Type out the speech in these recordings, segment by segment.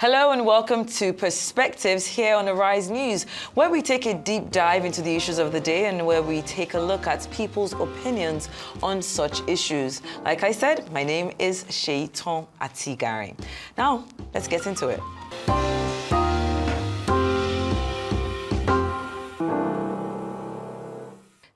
Hello and welcome to Perspectives here on Arise News, where we take a deep dive into the issues of the day and where we take a look at people's opinions on such issues. Like I said, my name is Shaiton Atigari. Now, let's get into it.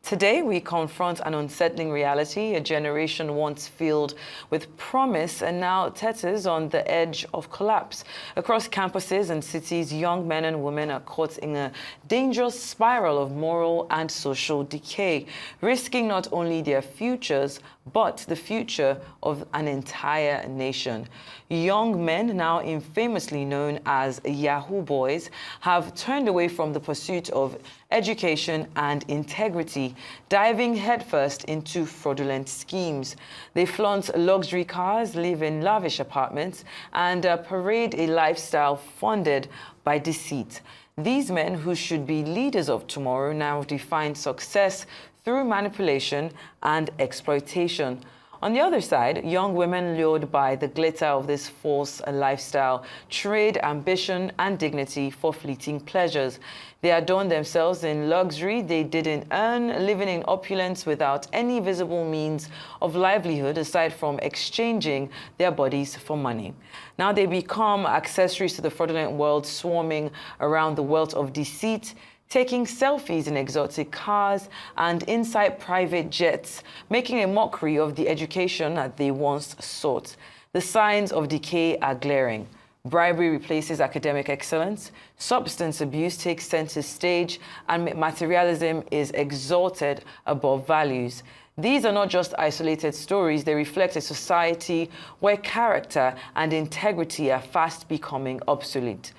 Today, we confront an unsettling reality, a generation once filled with promise and now teeters on the edge of collapse. Across campuses and cities, young men and women are caught in a dangerous spiral of moral and social decay, risking not only their futures, but the future of an entire nation. Young men, now infamously known as Yahoo boys, have turned away from the pursuit of education and integrity, diving headfirst into fraudulent schemes. They flaunt luxury cars, live in lavish apartments, and parade a lifestyle funded by deceit. These men, who should be leaders of tomorrow, now define success through manipulation and exploitation. On the other side, young women lured by the glitter of this false lifestyle trade ambition and dignity for fleeting pleasures. They adorn themselves in luxury they didn't earn, living in opulence without any visible means of livelihood aside from exchanging their bodies for money. Now they become accessories to the fraudulent world swarming around the wealth of deceit, taking selfies in exotic cars and inside private jets, making a mockery of the education that they once sought. The signs of decay are glaring. Bribery replaces academic excellence, substance abuse takes center stage, and materialism is exalted above values. These are not just isolated stories, they reflect a society where character and integrity are fast becoming obsolete.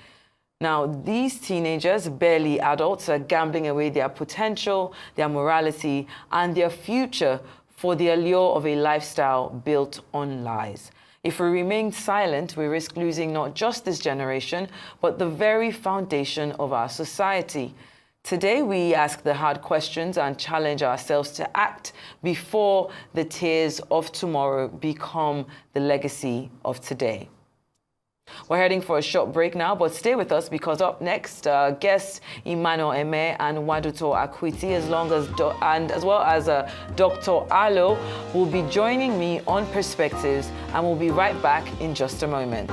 Now, these teenagers, barely adults, are gambling away their potential, their morality, and their future for the allure of a lifestyle built on lies. If we remain silent, we risk losing not just this generation, but the very foundation of our society. Today, we ask the hard questions and challenge ourselves to act before the tears of tomorrow become the legacy of today. We're heading for a short break now, but stay with us because up next, guests Emmanuel, Emeh, and Nwadiuto Akwitti, as well as Dr. Alo, will be joining me on Perspectives, and we'll be right back in just a moment.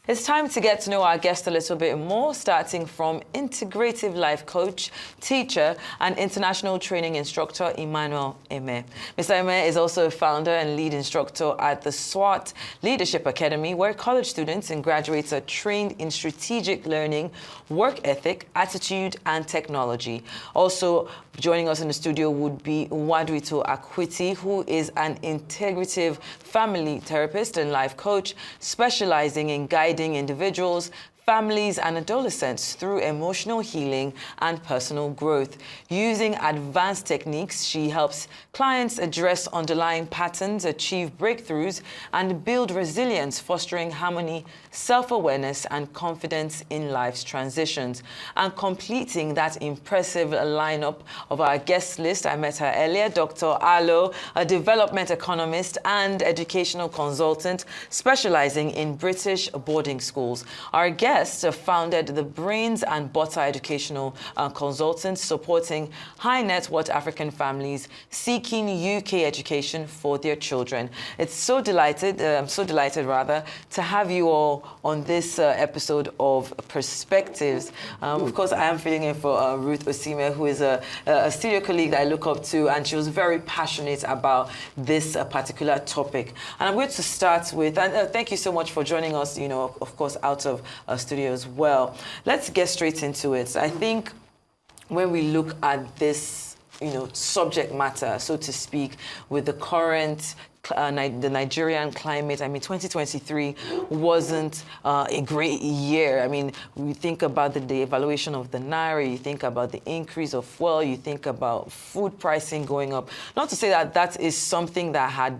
It's time to get to know our guest a little bit more, starting from integrative life coach, teacher, and international training instructor, Emmanuel Emeh. Mr. Emeh is also a founder and lead instructor at the SWAT Leadership Academy, where college students and graduates are trained in strategic learning, work ethic, attitude, and technology. Also joining us in the studio would be Nwadiuto Akwitti, who is an integrative family therapist and life coach, specializing in guiding individuals, families, and adolescents through emotional healing and personal growth. Using advanced techniques, she helps clients address underlying patterns, achieve breakthroughs, and build resilience, fostering harmony, self-awareness, and confidence in life's transitions. And completing that impressive lineup of our guest list, I met her earlier, Dr. Alo, a development economist and educational consultant specializing in British boarding schools. Our guest founded the Brains and Butter Educational Consultants, supporting high net worth African families seeking UK education for their children. I'm so delighted to have you all on this episode of Perspectives. Of course, I am filling in for Ruth Osime, who is a studio colleague that I look up to, and she was very passionate about this particular topic. And I'm going to start with, and thank you so much for joining us, of course, out of studio as well. Let's get straight into it. I think when we look at this, subject matter, so to speak, with the current the Nigerian climate, 2023 wasn't a great year. We think about the devaluation of the Naira, you think about the increase of fuel, you think about food pricing going up. Not to say that that is something that had,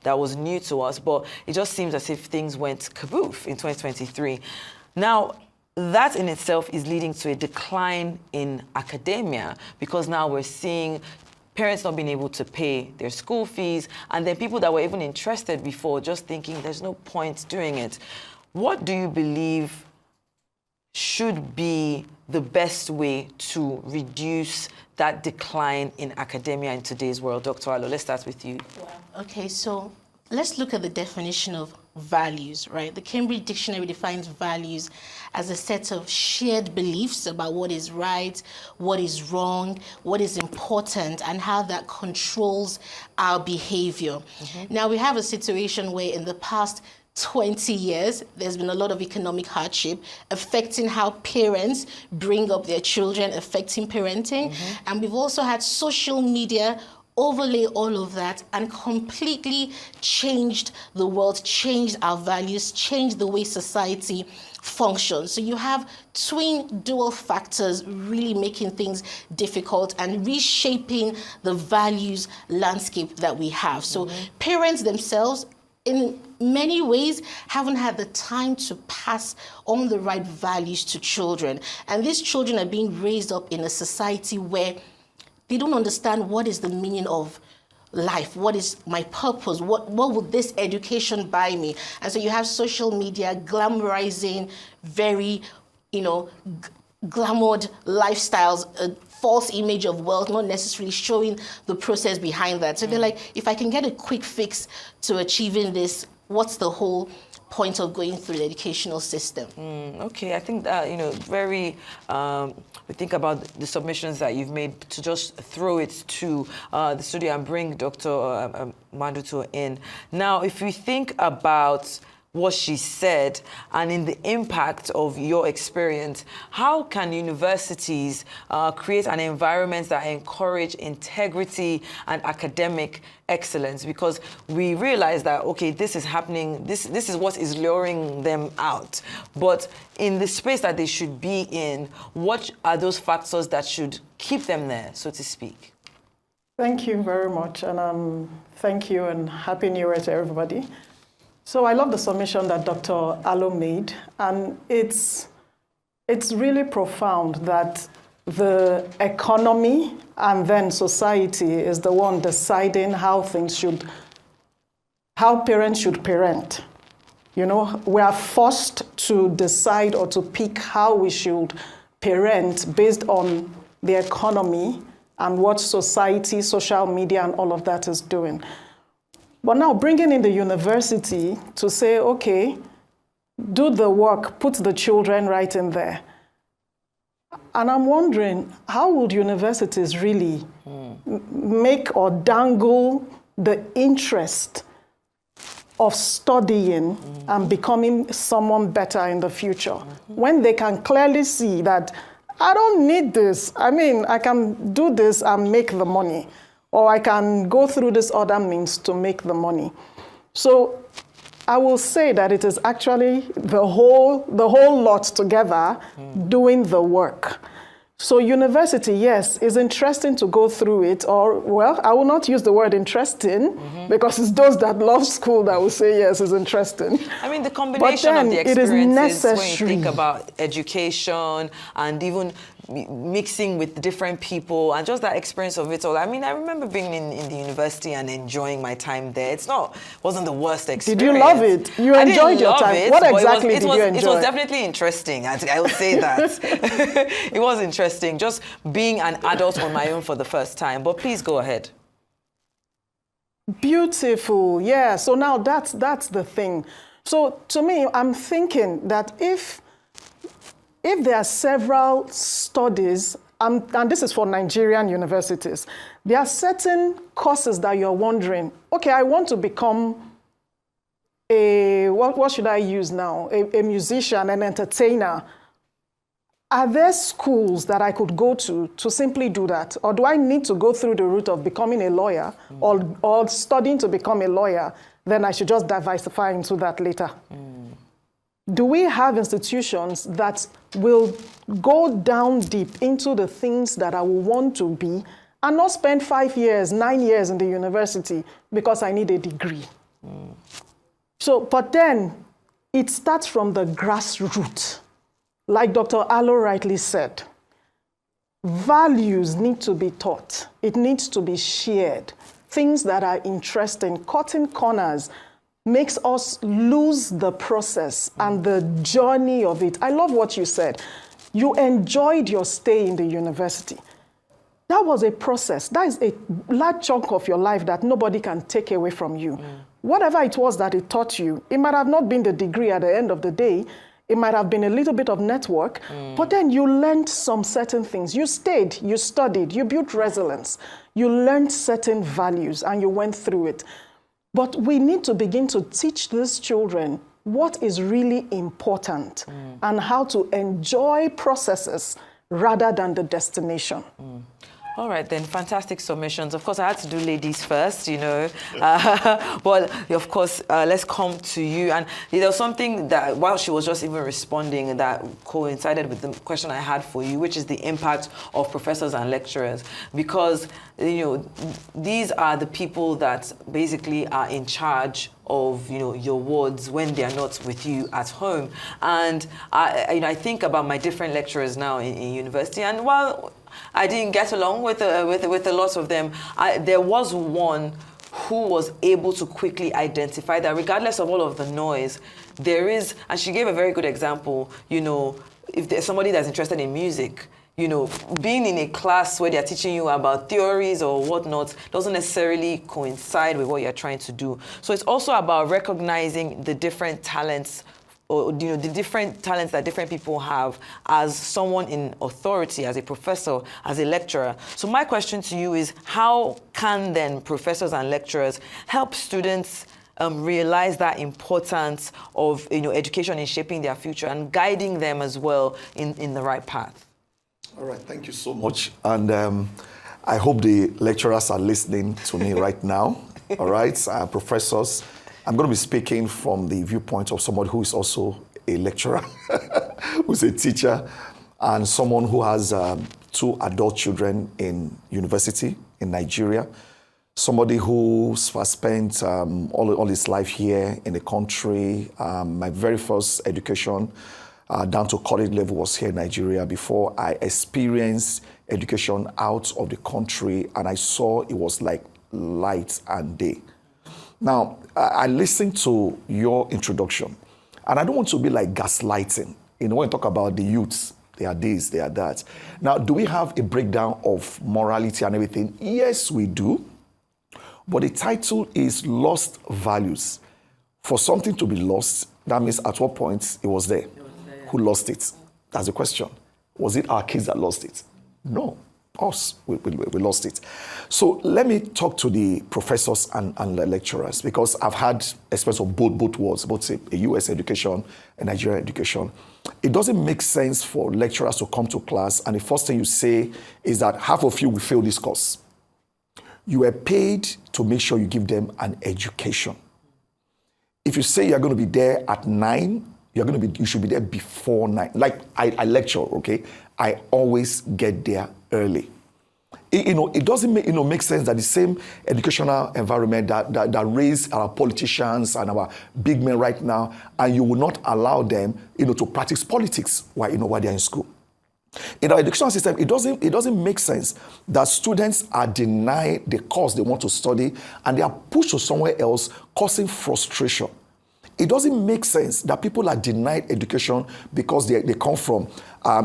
that was new to us, but it just seems as if things went kaboof in 2023. Now, that in itself is leading to a decline in academia, because now we're seeing parents not being able to pay their school fees, and then people that were even interested before just thinking there's no point doing it. What do you believe should be the best way to reduce that decline in academia in today's world? Dr. Alo, let's start with you. Okay, so let's look at the definition of values, right? The Cambridge Dictionary defines values as a set of shared beliefs about what is right, what is wrong, what is important, and how that controls our behavior. Now, we have a situation where in the past 20 years, there's been a lot of economic hardship affecting how parents bring up their children, affecting parenting. And we've also had social media overlay all of that and completely changed the world, changed our values, changed the way society functions. So you have twin dual factors really making things difficult and reshaping the values landscape that we have. So parents themselves, in many ways, haven't had the time to pass on the right values to children. And these children are being raised up in a society where they don't understand what is the meaning of life, what is my purpose, what will this education buy me? And so you have social media glamorizing very, glamoured lifestyles, a false image of wealth, not necessarily showing the process behind that. So they're like, if I can get a quick fix to achieving this, what's the whole point of going through the educational system? Okay, I think that, we think about the submissions that you've made, to just throw it to the studio and bring Dr. Nwadiuto in. Now, if we think about what she said and in the impact of your experience, how can universities create an environment that encourage integrity and academic excellence? Because we realize that, okay, this is happening, this is what is luring them out. But in the space that they should be in, what are those factors that should keep them there, so to speak? Thank you very much, and thank you and Happy New Year to everybody. So I love the submission that Dr. Alo made, and it's really profound that the economy and then society is the one deciding how parents should parent. We are forced to decide or to pick how we should parent based on the economy and what society, social media, and all of that is doing. But now bringing in the university to say, okay, do the work, put the children right in there. And I'm wondering, how would universities really make or dangle the interest of studying and becoming someone better in the future when they can clearly see that I don't need this. I mean, I can do this and make the money, or I can go through this other means to make the money. So I will say that it is actually the whole lot together doing the work. So university, yes, is interesting to go through it, or, well, I will not use the word interesting because it's those that love school that will say, yes, it's interesting. I mean, the combination of the experiences when you think about education and even mixing with different people and just that experience of it all. I mean, I remember being in the university and enjoying my time there. Wasn't the worst experience. Did you love it? You enjoyed your time. What exactly did you enjoy? It was definitely interesting. I would say that. It was interesting, just being an adult on my own for the first time. But please go ahead. Beautiful. Yeah. So now that's the thing. So to me, I'm thinking that if there are several studies, and this is for Nigerian universities, there are certain courses that you're wondering, okay, I want to become what should I use now? A musician, an entertainer. Are there schools that I could go to simply do that? Or do I need to go through the route of becoming a lawyer or studying to become a lawyer? Then I should just diversify into that later. Do we have institutions that will go down deep into the things that I will want to be and not spend 5 years, 9 years in the university because I need a degree? So, but then it starts from the grassroots. Like Dr. Alo rightly said, values need to be taught. It needs to be shared. Things that are interesting, cutting corners, makes us lose the process and the journey of it. I love what you said. You enjoyed your stay in the university. That was a process. That is a large chunk of your life that nobody can take away from you. Whatever it was that it taught you, it might have not been the degree at the end of the day. It might have been a little bit of network, but then you learned some certain things. You stayed, you studied, you built resilience. You learned certain values and you went through it. But we need to begin to teach these children what is really important and how to enjoy processes rather than the destination. All right, then, fantastic submissions. Of course, I had to do ladies first, you know. But, of course, let's come to you. And there was something that, while she was just even responding, that coincided with the question I had for you, which is the impact of professors and lecturers. Because, you know, these are the people that basically are in charge of, you know, your wards when they are not with you at home. And I think about my different lecturers now in university, and while I didn't get along with a lot of them, there was one who was able to quickly identify that regardless of all of the noise, there is, and she gave a very good example, you know, if there's somebody that's interested in music, you know, being in a class where they're teaching you about theories or whatnot doesn't necessarily coincide with what you're trying to do. So it's also about recognizing the different talents, or, you know, the different talents that different people have as someone in authority, as a professor, as a lecturer. So my question to you is, how can then professors and lecturers help students realize that importance of, you know, education in shaping their future and guiding them as well in the right path? All right, thank you so much. And I hope the lecturers are listening to me right now. All right, professors. I'm going to be speaking from the viewpoint of someone who is also a lecturer, who's a teacher, and someone who has 2 adult children in university in Nigeria. Somebody who has spent all his life here in the country. My very first education down to college level was here in Nigeria before I experienced education out of the country, and I saw it was like light and day. Now, I listened to your introduction, and I don't want to be like gaslighting. You know, when you talk about the youths, they are this, they are that. Now, do we have a breakdown of morality and everything? Yes, we do. But the title is Lost Values. For something to be lost, that means at what point it was there. Who lost it? That's the question. Was it our kids that lost it? No. Us, we lost it. So let me talk to the professors and the lecturers, because I've had experience of both worlds, both a US education and Nigerian education. It doesn't make sense for lecturers to come to class and the first thing you say is that half of you will fail this course. You are paid to make sure you give them an education. If you say you're going to be there at 9, you should be there before 9. Like I lecture, okay? I always get there early. It doesn't make sense that the same educational environment that raised our politicians and our big men right now, and you will not allow them, to practice politics while they're in school. In our educational system, it doesn't make sense that students are denied the course they want to study and they are pushed to somewhere else, causing frustration. It doesn't make sense that people are denied education because they come from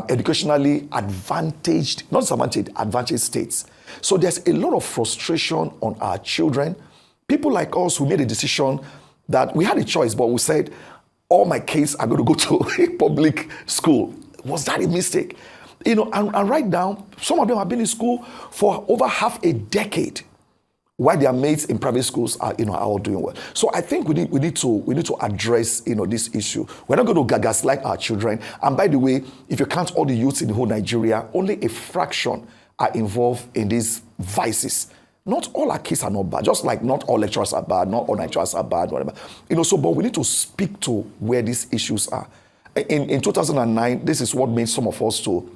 educationally advantaged, not disadvantaged, advantaged states. So there's a lot of frustration on our children. People like us who made a decision that we had a choice, but we said, all my kids are going to go to a public school. Was that a mistake? And right now, some of them have been in school for over half a decade, while their mates in private schools are all doing well. So I think we need to address this issue. We're not going to gaslight our children. And by the way, if you count all the youths in the whole Nigeria, only a fraction are involved in these vices. Not all our kids are not bad. Just like not all lecturers are bad, not all lecturers are bad, whatever. But we need to speak to where these issues are. In 2009, this is what made some of us to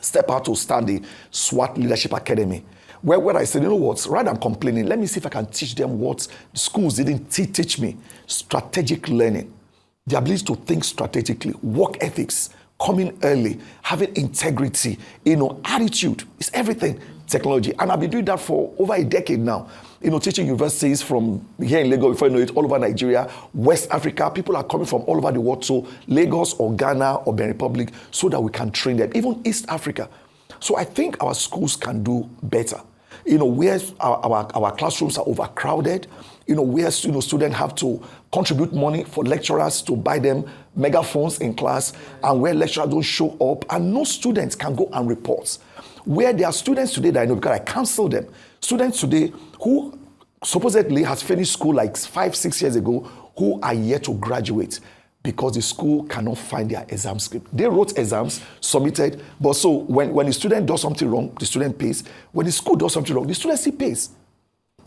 step out to start the SWAT Leadership Academy. Where I said, rather than complaining, let me see if I can teach them what schools didn't teach me. Strategic learning, the ability to think strategically, work ethics, coming early, having integrity, attitude. It's everything, technology. And I've been doing that for over a decade now. Teaching universities from here in Lagos, before you know it, all over Nigeria, West Africa. People are coming from all over the world to Lagos or Ghana or Benin Republic so that we can train them, even East Africa. So I think our schools can do better. Where our classrooms are overcrowded, where students have to contribute money for lecturers to buy them megaphones in class, and where lecturers don't show up, and no students can go and report. Where there are students today that I know, because I counsel them, students today who supposedly has finished school like 5-6 years ago, who are yet to graduate because the school cannot find their exam script. They wrote exams, submitted, but so when the student does something wrong, the student pays. When the school does something wrong, the student still pays.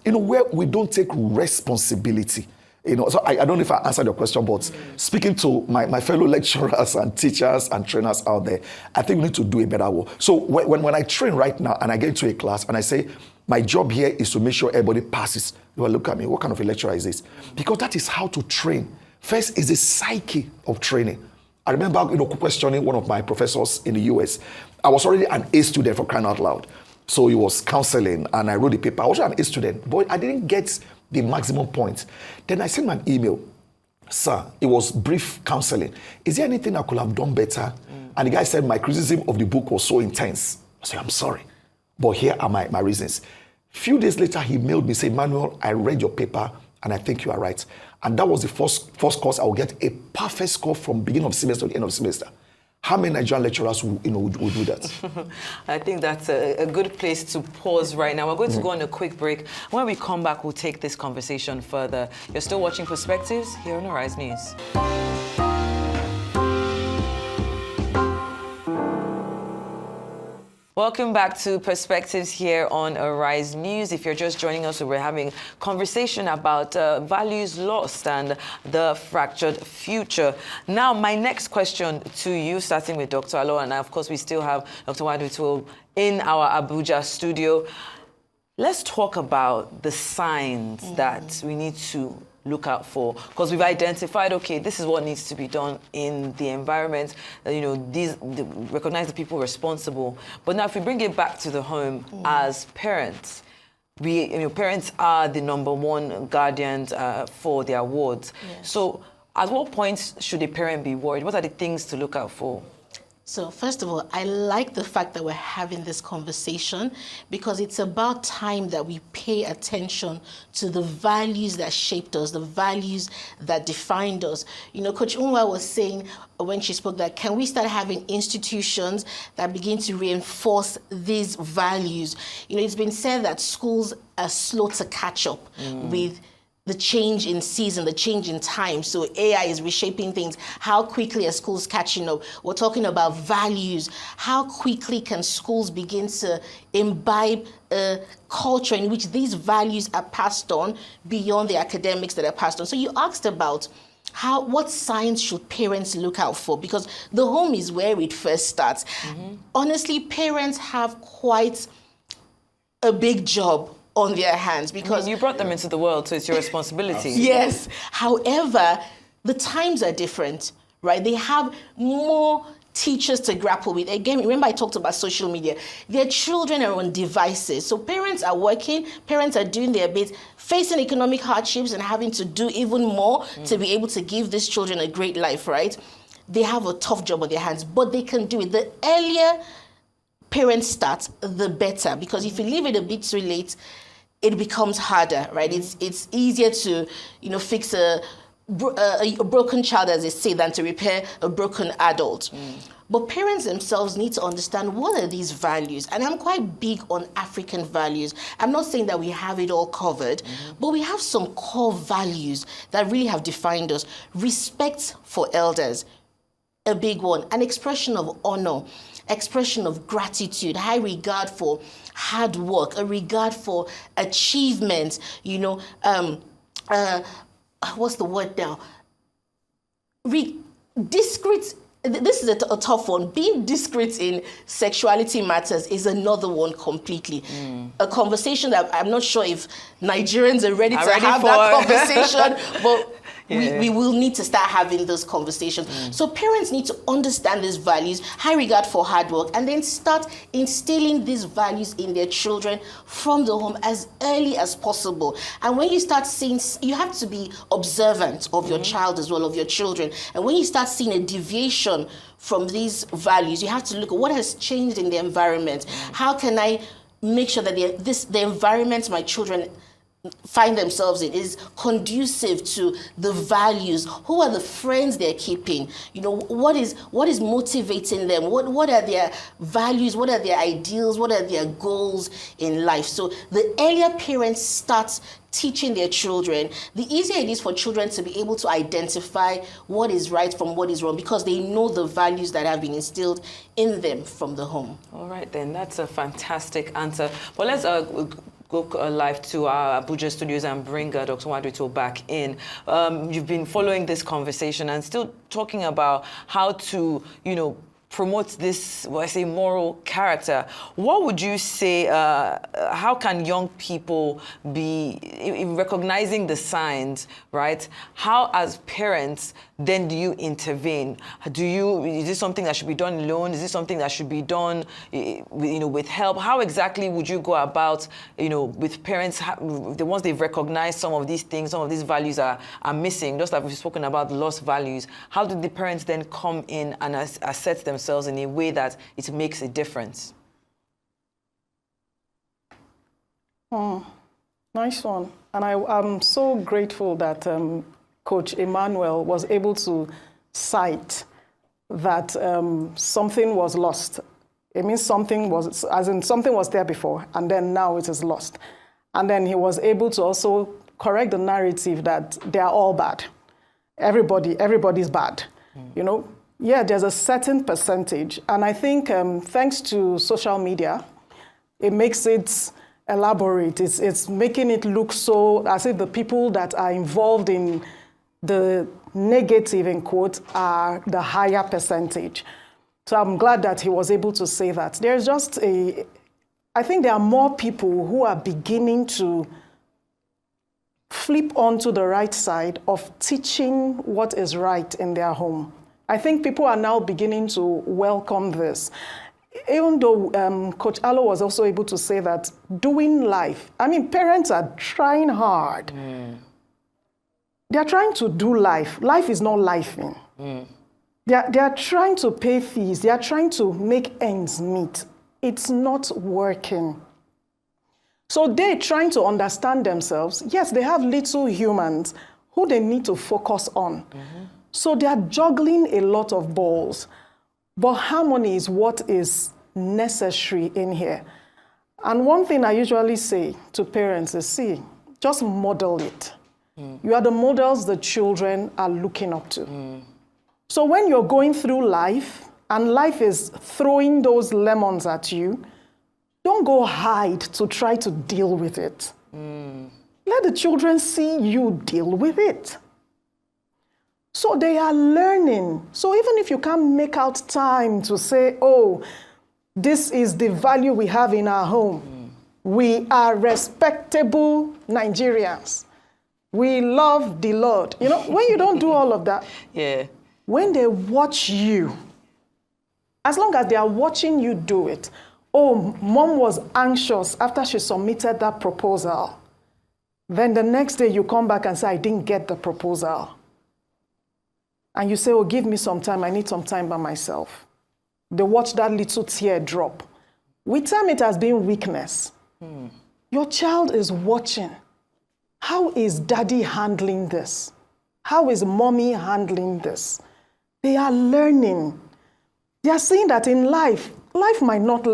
Where we don't take responsibility. So I don't know if I answered your question, but speaking to my fellow lecturers and teachers and trainers out there, I think we need to do a better work. So when I train right now and I get into a class and I say, my job here is to make sure everybody passes. You will look at me, what kind of a lecturer is this? Because that is how to train. First is the psyche of training. I remember questioning one of my professors in the US. I was already an A student, for crying out loud. So he was counseling and I wrote the paper. I was an A student, but I didn't get the maximum point. Then I sent him an email. Sir, it was brief counseling. Is there anything I could have done better? And the guy said my criticism of the book was so intense. I said, I'm sorry, but here are my reasons. Few days later, he mailed me, said, Emmanuel, I read your paper and I think you are right. And that was the first course I will get a perfect score from beginning of semester to the end of semester. How many Nigerian lecturers would do that? I think that's a good place to pause right now. We're going to go on a quick break. When we come back, we'll take this conversation further. You're still watching Perspectives here on Arise News. Welcome back to Perspectives here on Arise News. If you're just joining us, we're having conversation about values lost and the fractured future. Now, my next question to you, starting with Dr. Alo, and of course we still have Dr. Nwadiuto in our Abuja studio. Let's talk about the signs that we need to look out for, because we've identified, okay, this is what needs to be done in the environment, recognize the people responsible. But now if we bring it back to the home as parents, parents are the number one guardians for their wards. Yes. So at what point should a parent be worried? What are the things to look out for? So first of all, I like the fact that we're having this conversation because it's about time that we pay attention to the values that shaped us, the values that defined us. Coach Unwa was saying when she spoke that, can we start having institutions that begin to reinforce these values? It's been said that schools are slow to catch up with the change in season, the change in time. So AI is reshaping things. How quickly are schools catching up? We're talking about values. How quickly can schools begin to imbibe a culture in which these values are passed on beyond the academics that are passed on? So you asked about what signs should parents look out for? Because the home is where it first starts. Honestly, parents have quite a big job on their hands because you brought them into the world, so it's your responsibility. Yes. However, the times are different, right? They have more teachers to grapple with. Again, remember I talked about social media. Their children are on devices. So parents are working, parents are doing their bit, facing economic hardships and having to do even more to be able to give these children a great life, right? They have a tough job on their hands, but they can do it. The earlier parents start, the better, because if you leave it a bit too late, it becomes harder, right? It's easier to, fix a broken child, as they say, than to repair a broken adult. But parents themselves need to understand what are these values. And I'm quite big on African values. I'm not saying that we have it all covered, but we have some core values that really have defined us. Respect for elders, a big one. An expression of honor, expression of gratitude, high regard for hard work, a regard for achievement, what's the word now? Discreet. This is a tough one. Being discreet in sexuality matters is another one completely. A conversation that I'm not sure if Nigerians are ready to have that conversation, but we will need to start having those conversations. So parents need to understand these values, high regard for hard work, and then start instilling these values in their children from the home as early as possible. And when you start seeing, you have to be observant of your child as well, of your children. And when you start seeing a deviation from these values, you have to look at what has changed in the environment. How can I make sure that the environment my children find themselves in is conducive to the values? Who are the friends they're keeping? You know, what is motivating them? What are their values? What are their ideals? What are their goals in life? So the earlier parents start teaching their children, the easier it is for children to be able to identify what is right from what is wrong, because they know the values that have been instilled in them from the home. All right, then. That's a fantastic answer. But let's go live to our Abuja studios and bring Dr. Nwadiuto back in. You've been following this conversation and still talking about how to, promote this, moral character. What would you say, how can young people be, in recognizing the signs, right? How, as parents, then do you intervene? Is this something that should be done alone? Is this something that should be done, with help? How exactly would you go about, with parents, once they've recognized some of these things, some of these values are missing, just like we've spoken about the lost values, how do the parents then come in and assert themselves in a way that it makes a difference? Nice one. And I'm so grateful that Coach Emmanuel was able to cite that something was lost. It means something was there before, and then now it is lost. And then he was able to also correct the narrative that they are all bad. Everybody's bad, Yeah, there's a certain percentage. And I think thanks to social media, it makes it elaborate. It's making it look so as if the people that are involved in the negative, in quote, are the higher percentage. So I'm glad that he was able to say that. I think there are more people who are beginning to flip onto the right side of teaching what is right in their home. I think people are now beginning to welcome this. Even though Coach Alo was also able to say that doing life, parents are trying hard. They are trying to do life. Life is not lifing. They are trying to pay fees. They are trying to make ends meet. It's not working. So they're trying to understand themselves. Yes, they have little humans who they need to focus on. So they are juggling a lot of balls. But harmony is what is necessary in here. And one thing I usually say to parents is, just model it. You are the models the children are looking up to. So when you're going through life, and life is throwing those lemons at you, don't go hide to try to deal with it. Let the children see you deal with it. So they are learning. So even if you can't make out time to say, this is the value we have in our home. We are respectable Nigerians. We love the Lord. When you don't do all of that, when they watch you, as long as they are watching you do it, mom was anxious after she submitted that proposal. Then the next day you come back and say, I didn't get the proposal. And you say, give me some time. I need some time by myself. They watch that little tear drop. With time, it has been weakness. Your child is watching. How is daddy handling this? How is mommy handling this? They are learning. They are seeing that in life might not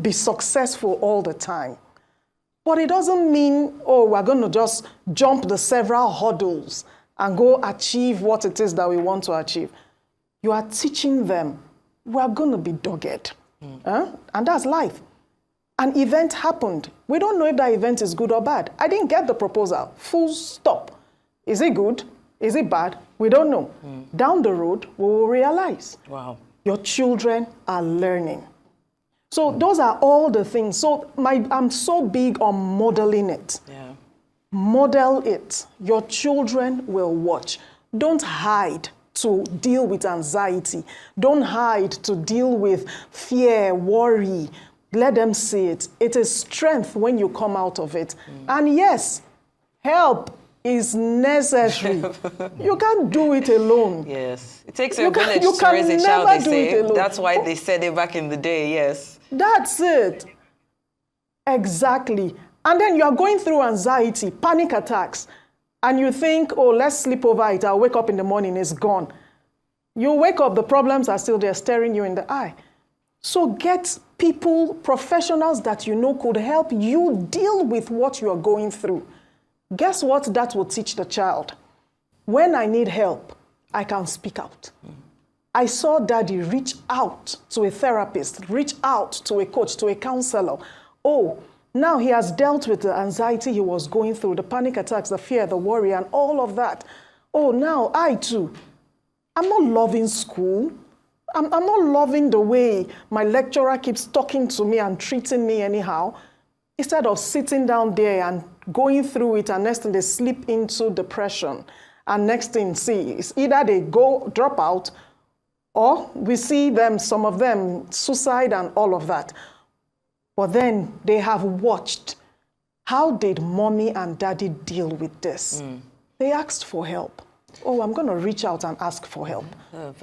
be successful all the time. But it doesn't mean, we're going to just jump the several hurdles and go achieve what it is that we want to achieve. You are teaching them, we are going to be dogged. And that's life. An event happened. We don't know if that event is good or bad. I didn't get the proposal. Full stop. Is it good? Is it bad? We don't know. Down the road, we will realize. Wow. Your children are learning. So those are all the things. So I'm so big on modeling it. Yeah. Model it. Your children will watch. Don't hide to deal with anxiety. Don't hide to deal with fear, worry. Let them see it. It is strength when you come out of it. And yes, help is necessary. You can't do it alone. Yes. It takes a village to raise a child, they say. That's why they said it back in the day, yes. That's it. Exactly. And then you are going through anxiety, panic attacks, and you think, oh, let's sleep over it. I'll wake up in the morning, it's gone. You wake up, the problems are still there staring you in the eye. So get people, professionals that you know could help you deal with what you are going through. Guess what that will teach the child? When I need help, I can speak out. I saw Daddy reach out to a therapist, reach out to a coach, to a counselor. Oh, now he has dealt with the anxiety he was going through, the panic attacks, the fear, the worry, and all of that. Oh, now I too. I'm not loving school. I'm not loving the way my lecturer keeps talking to me and treating me anyhow. Instead of sitting down there and going through it, and next thing they slip into depression. And next thing, see, it's either they drop out, or we see them, some of them, suicide and all of that. But then they have watched. How did mommy and daddy deal with this? They asked for help. Oh, I'm going to reach out and ask for help.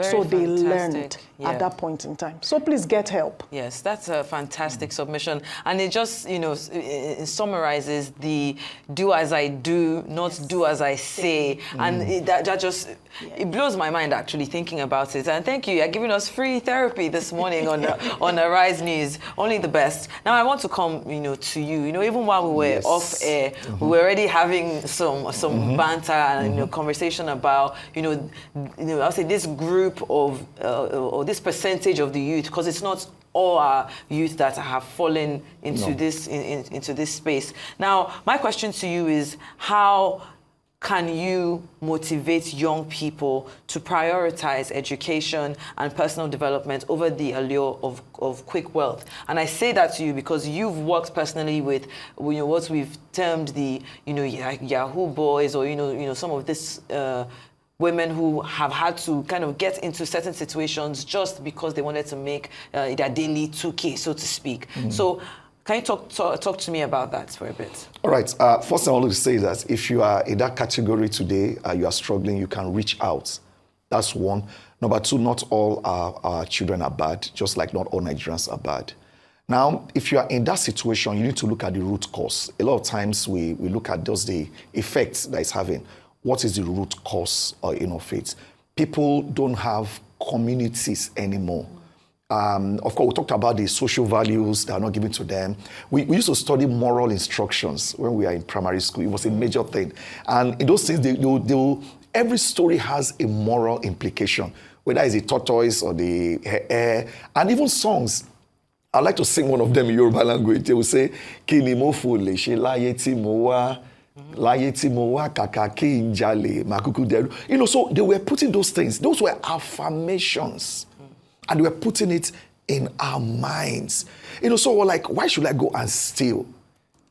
So they learned at that point in time. So please get help. Yes, that's a fantastic submission. And it just, it summarizes the do as I do, not do as I say. And that just, it blows my mind actually thinking about it. And thank you. You're giving us free therapy this morning on Arise News. Only the best. Now I want to come, to you. Even while we were off air, we were already having some banter and conversation about, I'll say this group of, or this percentage of the youth, because it's not all our youth that have fallen into this space. Now, my question to you is, how can you motivate young people to prioritize education and personal development over the allure of quick wealth? And I say that to you because you've worked personally with what we've termed the Yahoo boys, or some of this women who have had to kind of get into certain situations just because they wanted to make their daily 2K, so to speak. So can you talk to me about that for a bit? All right. First thing I want to say is that if you are in that category today, you are struggling, you can reach out. That's one. Number two, not all our children are bad, just like not all Nigerians are bad. Now, if you are in that situation, you need to look at the root cause. A lot of times we look at just the effects that it's having. What is the root cause of it? People don't have communities anymore. Of course, we talked about the social values that are not given to them. We used to study moral instructions when we were in primary school. It was a major thing. And in those things, every story has a moral implication, whether it's the tortoise or the hare, and even songs. I'd like to sing one of them in Yoruba language. They will say, Kini mo fo le se láyé tí mo wá. So they were putting those things, those were affirmations, and they were putting it in our minds. So we're like, why should I go and steal?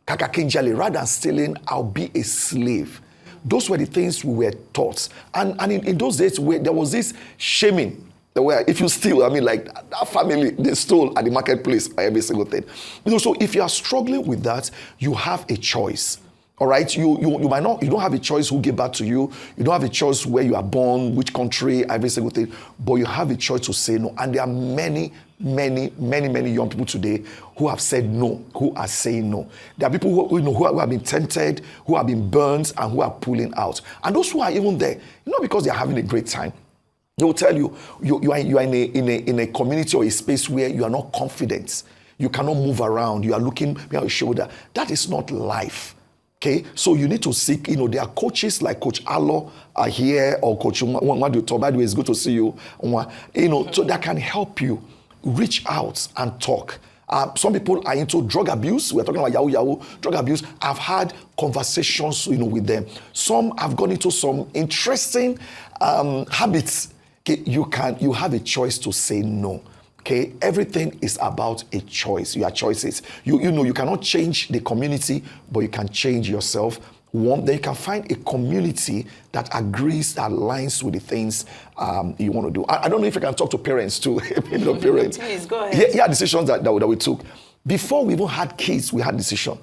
Kakakinjali, rather than stealing, I'll be a slave. Those were the things we were taught. And in those days, there was this shaming. Where if you steal, like that family, they stole at the marketplace every single thing. So if you are struggling with that, you have a choice. All right, you might not, you don't have a choice who gave back to you. You don't have a choice where you are born, which country, every single thing. But you have a choice to say no. And there are many young people today who have said no, who are saying no. There are people who have been tempted, who have been burned, and who are pulling out. And those who are even there, not because they are having a great time. They will tell you, you are in a community or a space where you are not confident. You cannot move around. You are looking behind your shoulder. That is not life. Okay, so you need to seek, there are coaches like Coach Alo are here, or Coach Nwadiuto, by the way, it's good to see you, so that can help you reach out and talk. Some people are into drug abuse. We're talking about Yahoo, drug abuse. I've had conversations, with them. Some have gone into some interesting habits. Okay, you have a choice to say no. Okay, everything is about a choice. Your choices. You cannot change the community, but you can change yourself. one, then you can find a community that agrees, that aligns with the things you want to do. I don't know if I can talk to parents too. Parents. Please, go ahead. Yeah, decisions that we took. Before we even had kids, we had decision.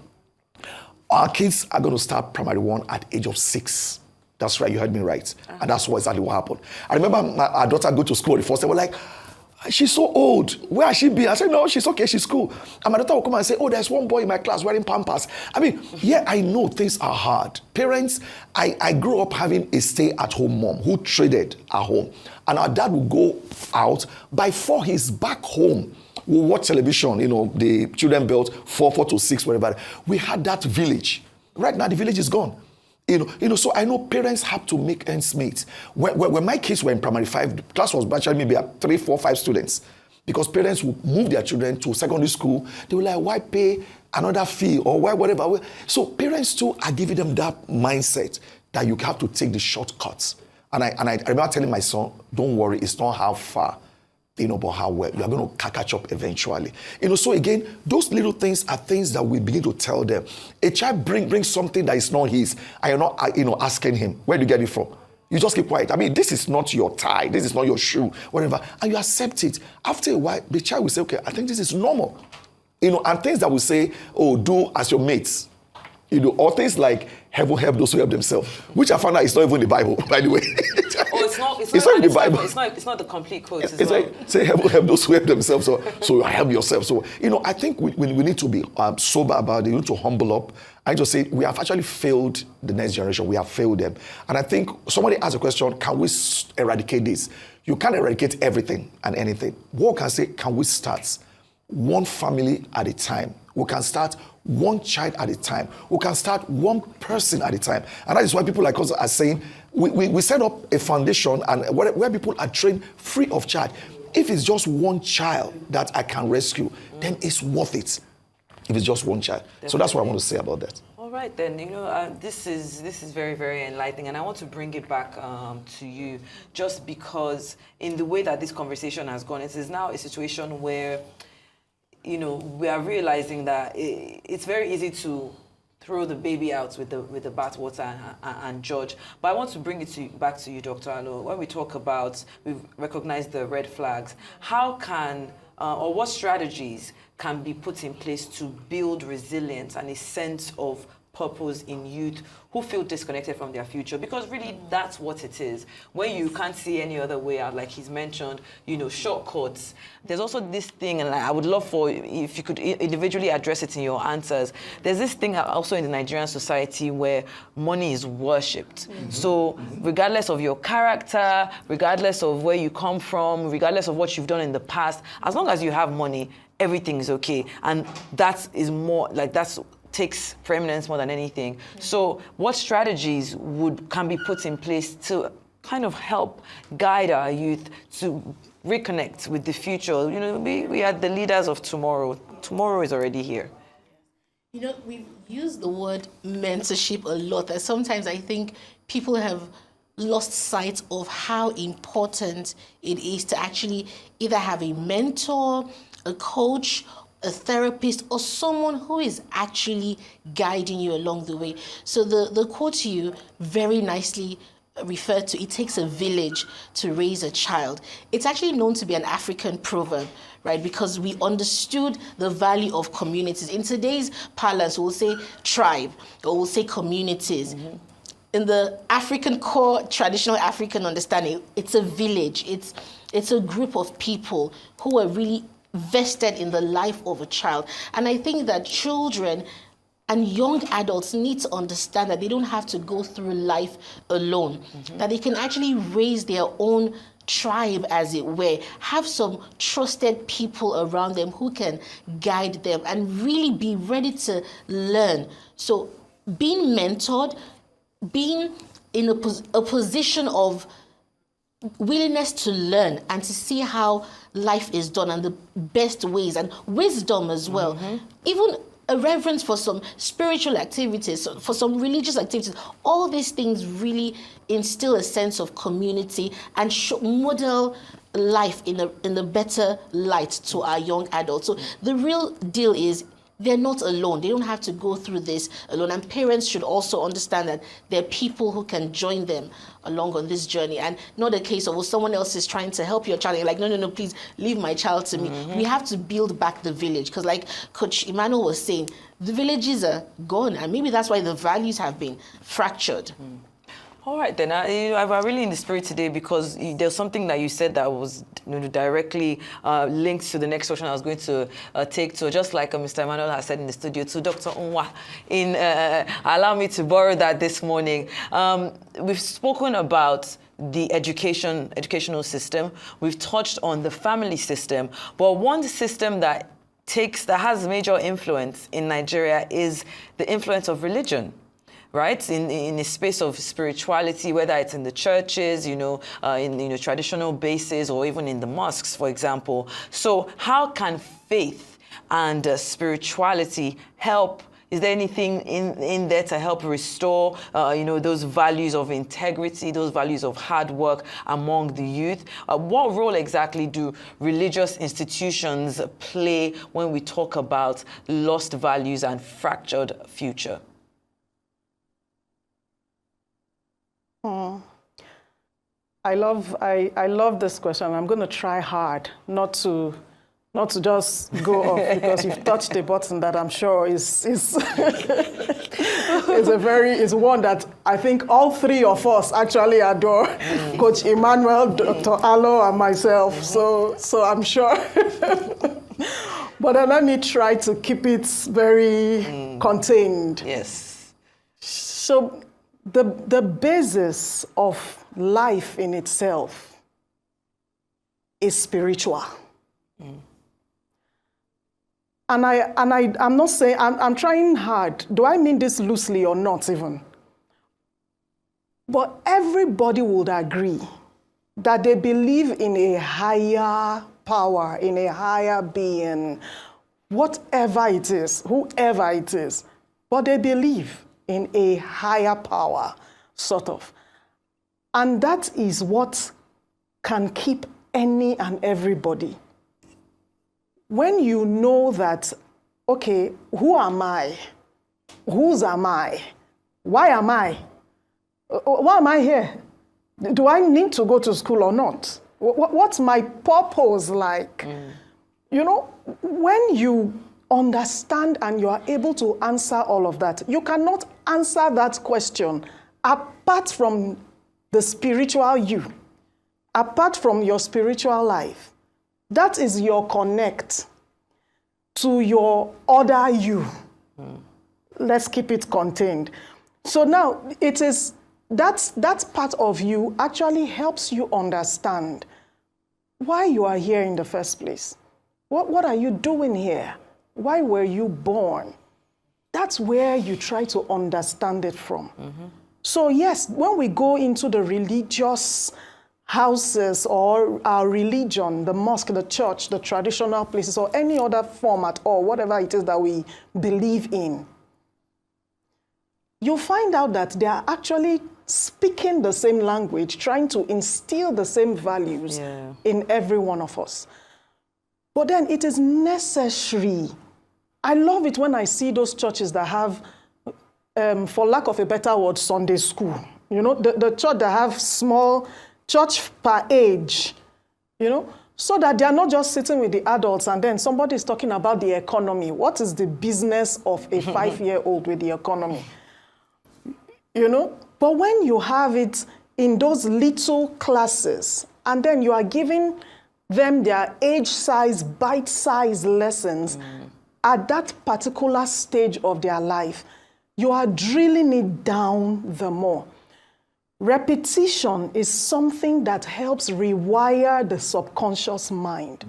Our kids are going to start primary 1 at age of 6. That's right, you heard me right. And that's exactly what happened. I remember our daughter go to school the first day, we're like, she's so old. Where has she been? I said, no, she's okay, she's cool. And my daughter will come and say, oh, there's one boy in my class wearing Pampers. I mean, yeah, I know things are hard. Parents, I grew up having a stay-at-home mom who traded at home. And our dad would go out. By 4, he's back home. We'll watch television, the children built 4 to 6, whatever. We had that village. Right now, the village is gone. So I know parents have to make ends meet. When my kids were in primary 5, the class was actually maybe at 3, 4, 5 students. Because parents would move their children to secondary school. They were like, why pay another fee or why whatever? So parents too are giving them that mindset that you have to take the shortcuts. And I remember telling my son, don't worry, it's not how far, but how well. You are going to catch up eventually. So again, those little things are things that we begin to tell them. A child brings something that is not his, and you're not, asking him, where do you get it from? You just keep quiet. I mean, this is not your tie, this is not your shoe, whatever, and you accept it. After a while, the child will say, okay, I think this is normal. And things that will say, oh, do as your mates. Or things like, heaven will help those who help themselves, which I found out is not even the Bible, by the way. It's not in the Bible. It's not the complete quote. It's like, say, heaven will help those who help themselves, so help yourself. So, I think we need to be sober about it. We need to humble up. I just say, we have actually failed the next generation. We have failed them. And I think somebody asked a question, can we eradicate this? You can't eradicate everything and anything. What can say, can we start one family at a time? We can start one child at a time. We can start one person at a time. And that is why people like us are saying, we set up a foundation and where people are trained free of charge. If it's just one child that I can rescue, then it's worth it. If it's just one child. Definitely. So that's what I want to say about that. All right then, this is very, very enlightening, and I want to bring it back to you, just because in the way that this conversation has gone, it is now a situation where we are realizing that it's very easy to throw the baby out with the bathwater and judge. But I want to bring it back to you, Dr. Alo. When we talk about, we've recognized the red flags, how can, or what strategies can be put in place to build resilience and a sense of purpose in youth who feel disconnected from their future? Because really that's what it is. When you can't see any other way out, like he's mentioned, shortcuts. There's also this thing, and I would love for if you could individually address it in your answers. There's this thing also in the Nigerian society where money is worshipped. Mm-hmm. So regardless of your character, regardless of where you come from, regardless of what you've done in the past, as long as you have money, everything is okay. And that is more like takes preeminence more than anything. So what strategies can be put in place to kind of help guide our youth to reconnect with the future? We are the leaders of tomorrow. Tomorrow is already here. We've used the word mentorship a lot. And sometimes I think people have lost sight of how important it is to actually either have a mentor, a coach, a therapist, or someone who is actually guiding you along the way. So the quote you very nicely referred to, it takes a village to raise a child. It's actually known to be an African proverb, right? Because we understood the value of communities. In today's parlance, we'll say tribe, or we'll say communities. Mm-hmm. In the African core, traditional African understanding, it's a village. It's a group of people who are really vested in the life of a child. And I think that children and young adults need to understand that they don't have to go through life alone, mm-hmm. that they can actually raise their own tribe, as it were, have some trusted people around them who can guide them and really be ready to learn. So being mentored, being in a position of willingness to learn and to see how life is done and the best ways, and wisdom as well. Mm-hmm. Even a reverence for some spiritual activities, for some religious activities. All these things really instill a sense of community and model life in a better light to our young adults. So the real deal is they're not alone. They don't have to go through this alone. And parents should also understand that there are people who can join them along on this journey, and not a case of, well, someone else is trying to help your child. You're like, no, please leave my child to me. We have to build back the village, because like Coach Emmanuel was saying, the villages are gone, and maybe that's why the values have been fractured. All right, then. I'm really in the spirit today because there's something that you said that was directly linked to the next question I was going to take to. Just like Mr. Emmanuel has said in the studio to Dr. Unwa, allow me to borrow that this morning. We've spoken about the educational system. We've touched on the family system. But one system that has major influence in Nigeria is the influence of religion. Right, in the space of spirituality, whether it's in the churches, in traditional bases, or even in the mosques, for example. So, how can faith and spirituality help? Is there anything in there to help restore, those values of integrity, those values of hard work among the youth? What role exactly do religious institutions play when we talk about lost values and fractured future? I love this question. I'm going to try hard not to just go off, because you've touched a button that I'm sure is one that I think all three of us actually adore. Coach Emmanuel, Dr. Alo, and myself. So I'm sure. But then let me try to keep it very contained. Yes. So the basis of life in itself is spiritual. And I'm not saying, I'm trying hard. Do I mean this loosely or not even? But everybody would agree that they believe in a higher power, in a higher being, whatever it is, whoever it is. But they believe in a higher power, sort of. And that is what can keep any and everybody. When you know that, okay, who am I? Whose am I? Why am I? Why am I here? Do I need to go to school or not? What's my purpose like? When you understand and you are able to answer all of that, you cannot answer that question apart from the spiritual you, apart from your spiritual life. That is your connect to your other you. Let's keep it contained. So now it is that part of you actually helps you understand why you are here in the first place. What are you doing here? Why were you born? That's where you try to understand it from. So yes, when we go into the religious houses or our religion, the mosque, the church, the traditional places, or any other form at all, whatever it is that we believe in, you'll find out that they are actually speaking the same language, trying to instill the same values in every one of us. But then it is necessary. I love it when I see those churches that have, for lack of a better word, Sunday school. The church that have small church per age, so that they are not just sitting with the adults and then somebody is talking about the economy. What is the business of a 5-year-old with the economy? But when you have it in those little classes and then you are giving them their age-size, bite-size lessons at that particular stage of their life, you are drilling it down the more. Repetition is something that helps rewire the subconscious mind.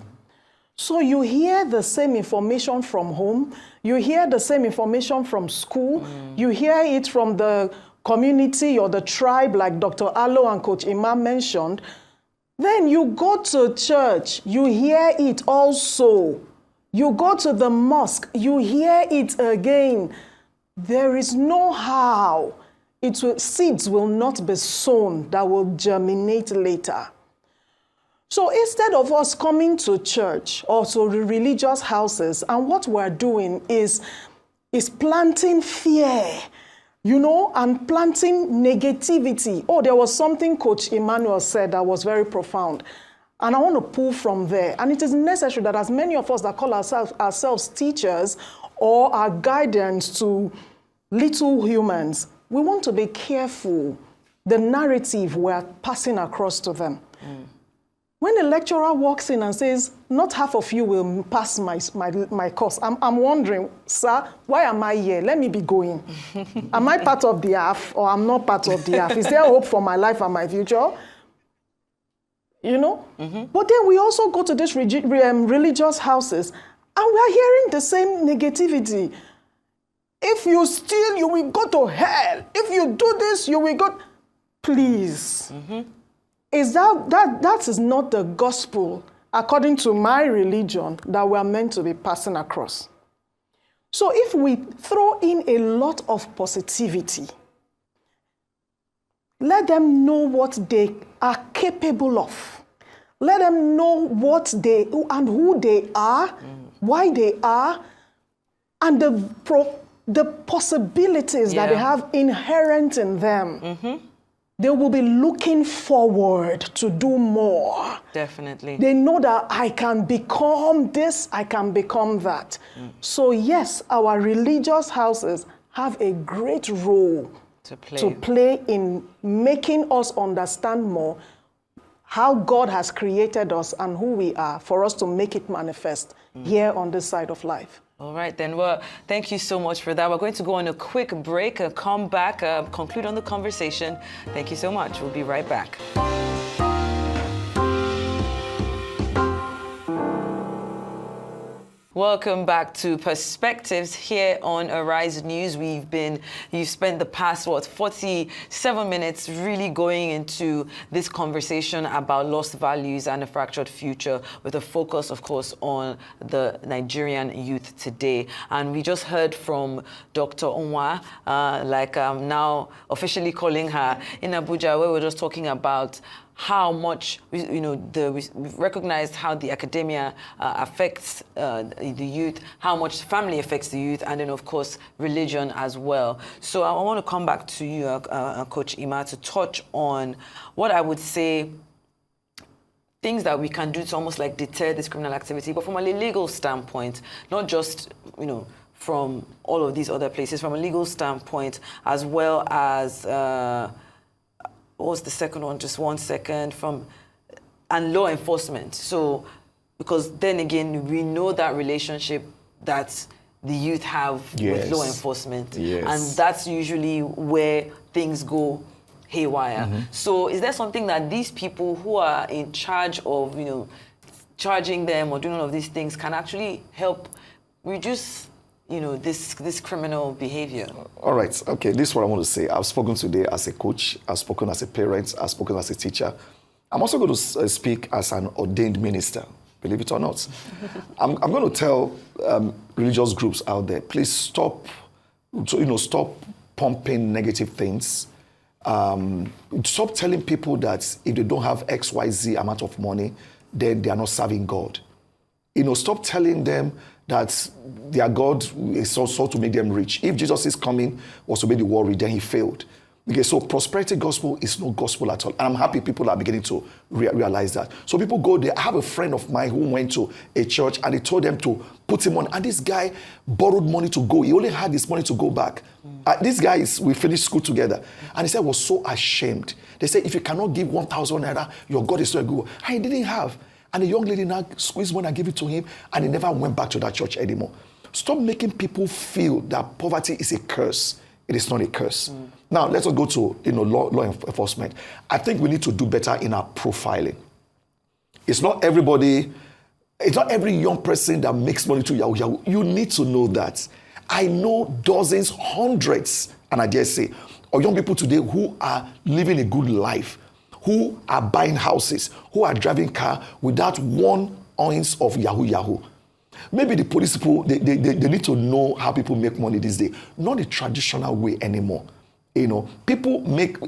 So you hear the same information from home, you hear the same information from school, you hear it from the community or the tribe, like Dr. Alo and Coach Emeh mentioned. Then you go to church, you hear it also. You go to the mosque, you hear it again. There is no how seeds will not be sown that will germinate later. So instead of us coming to church or to religious houses, and what we're doing is planting fear, and planting negativity. Oh, there was something Coach Emmanuel said that was very profound. And I want to pull from there. And it is necessary that as many of us that call ourselves teachers or are guidance to little humans, we want to be careful the narrative we're passing across to them. When a lecturer walks in and says, not half of you will pass my course, I'm wondering, sir, why am I here? Let me be going. Am I part of the half or I'm not part of the half? Is there hope for my life and my future? But then we also go to these religious houses and we are hearing the same negativity. If you steal, you will go to hell. If you do this, you will go... Please. Is that is not the gospel, according to my religion, that we are meant to be passing across. So if we throw in a lot of positivity, let them know what they are capable of. Let them know what they and who they are, why they are, and the possibilities that they have inherent in them. They will be looking forward to do more. Definitely. They know that I can become this, I can become that. So yes, our religious houses have a great role to play in making us understand more how God has created us and who we are for us to make it manifest here on this side of life. All right, then. Well, thank you so much for that. We're going to go on a quick break, come back, conclude on the conversation. Thank you so much. We'll be right back. Welcome back to Perspectives here on Arise News. You've spent the past, 47 minutes really going into this conversation about lost values and a fractured future with a focus, of course, on the Nigerian youth today. And we just heard from Dr. Onwa, like I'm now officially calling her, in Abuja, where we're just talking about how much, we recognized how the academia affects the youth, how much family affects the youth, and then, of course, religion as well. So I want to come back to you, Coach Emeh, to touch on what I would say things that we can do to almost like deter this criminal activity, but from a legal standpoint, not just, from all of these other places, from a legal standpoint, as well as... what was the second one? Just 1 second. And law enforcement. So, because then again, we know that relationship that the youth have with law enforcement. And that's usually where things go haywire. So is there something that these people who are in charge of, charging them or doing all of these things can actually help reduce this criminal behavior? All right. Okay. This is what I want to say. I've spoken today as a coach. I've spoken as a parent. I've spoken as a teacher. I'm also going to speak as an ordained minister, believe it or not. I'm going to tell religious groups out there, please stop pumping negative things. Stop telling people that if they don't have X, Y, Z amount of money, then they are not serving God. Stop telling them that their God is also to make them rich. If Jesus' coming was to make the world rich, then he failed. Okay, so prosperity gospel is no gospel at all. And I'm happy people are beginning to realize that. So people go there. I have a friend of mine who went to a church and they told them to put him on. And this guy borrowed money to go. He only had this money to go back. This guy, we finished school together. And he said, was so ashamed. They said, if you cannot give 1,000 naira, your God is not good. And he didn't have. And the young lady now squeezed one and gave it to him, and he never went back to that church anymore. Stop making people feel that poverty is a curse. It is not a curse. Now, let's go to law enforcement. I think we need to do better in our profiling. It's not every young person that makes money to Yahoo. You need to know that. I know dozens, hundreds, and I dare say, of young people today who are living a good life, who are buying houses, who are driving car without 1 ounce of Yahoo. Maybe the police people, they need to know how people make money these days. Not the traditional way anymore. People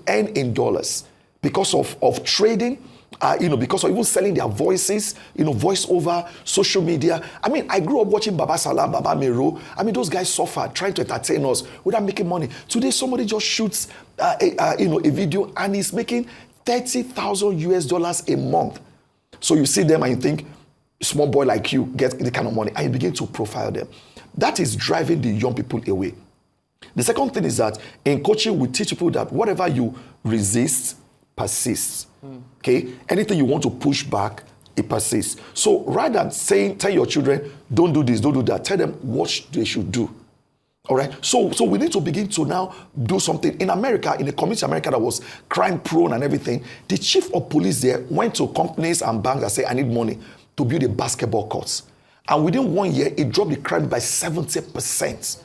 earn in dollars because of trading, because of even selling their voices, voice over, social media. I mean, I grew up watching Baba Salah, Baba Mero. I mean, those guys suffered trying to entertain us without making money. Today, somebody just shoots, a video and he's making $30,000 a month. So you see them and you think, small boy like you gets the kind of money, and you begin to profile them. That is driving the young people away. The second thing is that in coaching, we teach people that whatever you resist persists. Okay? Anything you want to push back, it persists. So rather than tell your children, don't do this, don't do that, tell them what they should do. All right? So we need to begin to now do something. In America, in the community America that was crime prone and everything, the chief of police there went to companies and banks and said, I need money to build a basketball court. And within 1 year, it dropped the crime by 70%.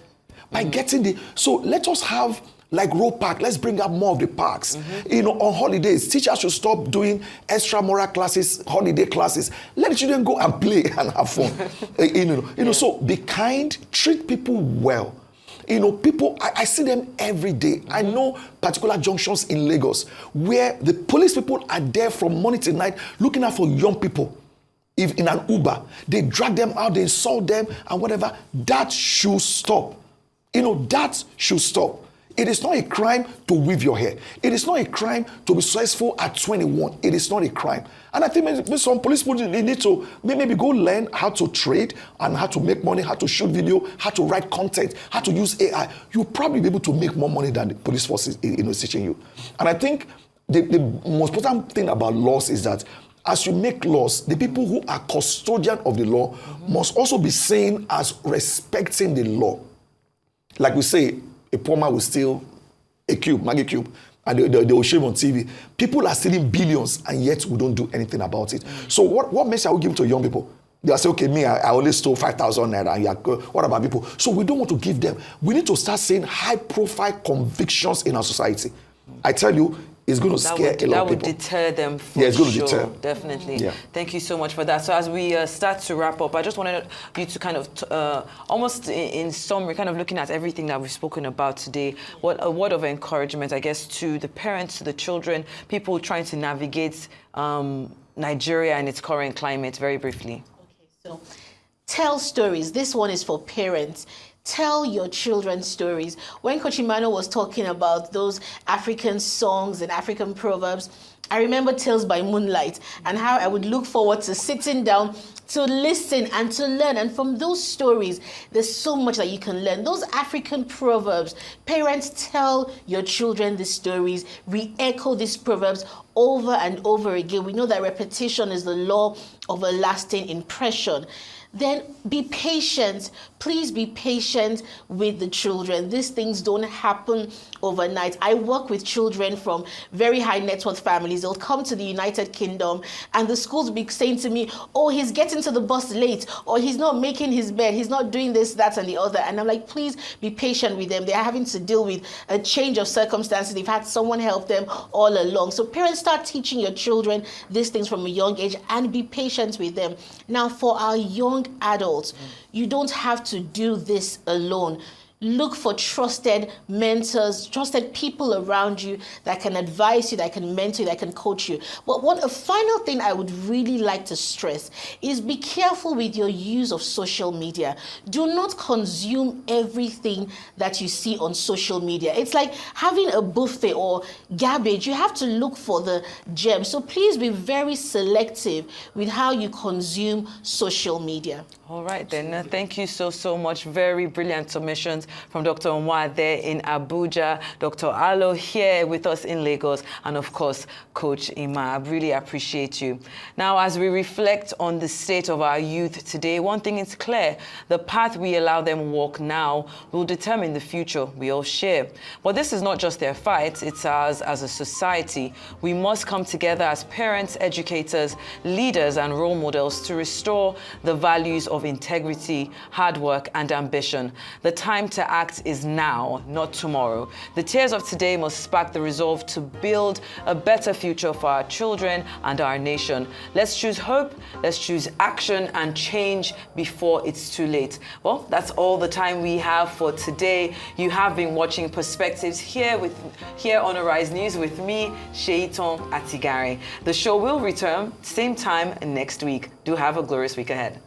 By getting so let us have like road park, let's bring up more of the parks. On holidays, teachers should stop doing extra-moral classes, holiday classes. Let the children go and play and have fun. So be kind, treat people well. People, I see them every day. I know particular junctions in Lagos where the police people are there from morning till night looking out for young people. If in an Uber, they drag them out, they insult them and whatever. That should stop. That should stop. It is not a crime to weave your hair. It is not a crime to be successful at 21. It is not a crime. And I think maybe some police people need to maybe go learn how to trade and how to make money, how to shoot video, how to write content, how to use AI. You'll probably be able to make more money than the police force is teaching you. And I think the most important thing about laws is that as you make laws, the people who are custodian of the law must also be seen as respecting the law. Like we say, a poor man will steal a cube, Maggie cube, and they will shave on TV. People are stealing billions, and yet we don't do anything about it. So what message are we giving to young people? They'll say, okay, me, I only stole 5,000 naira, and what about people? So we don't want to give them. We need to start seeing high-profile convictions in our society. I tell you, it's going to scare a lot of people. That would deter them for it's going to sure. deter. Definitely. Yeah. Thank you so much for that. So as we start to wrap up, I just wanted you to kind of, almost in summary, kind of looking at everything that we've spoken about today, what a word of encouragement, I guess, to the parents, to the children, people trying to navigate Nigeria and its current climate, very briefly. Okay, so tell stories. This one is for parents. Tell your children stories. When Coach Emmanuel was talking about those African songs and African proverbs, I remember Tales by Moonlight and how I would look forward to sitting down to listen and to learn. And from those stories, there's so much that you can learn. Those African proverbs, parents, tell your children these stories, re-echo these proverbs over and over again. We know that repetition is the law of a lasting impression. Then be patient. Please be patient with the children. These things don't happen overnight. I work with children from very high net worth families. They'll come to the United Kingdom and the schools will be saying to me, oh, he's getting to the bus late, or he's not making his bed, he's not doing this, that, and the other. And I'm like, please be patient with them. They're having to deal with a change of circumstances. They've had someone help them all along. So parents, start teaching your children these things from a young age and be patient with them. Now, for our young adults, you don't have to do this alone. Look for trusted mentors, trusted people around you that can advise you, that can mentor you, that can coach you. But a final thing I would really like to stress is be careful with your use of social media. Do not consume everything that you see on social media. It's like having a buffet or garbage. You have to look for the gems. So please be very selective with how you consume social media. All right, then. Thank you so much. Very brilliant submissions from Dr. Nwadiuto there in Abuja, Dr. Alo here with us in Lagos, and of course, Coach Emeh. I really appreciate you. Now, as we reflect on the state of our youth today, one thing is clear. The path we allow them walk now will determine the future we all share. But this is not just their fight, it's ours as a society. We must come together as parents, educators, leaders, and role models to restore the values of of integrity, hard work, and ambition. The time to act is now, not tomorrow. The tears of today must spark the resolve to build a better future for our children and our nation. Let's choose hope, let's choose action and change before it's too late. Well, that's all the time we have for today. You have been watching Perspectives here on Arise News with me, Sheiton Atigare. The show will return same time next week. Do have a glorious week ahead.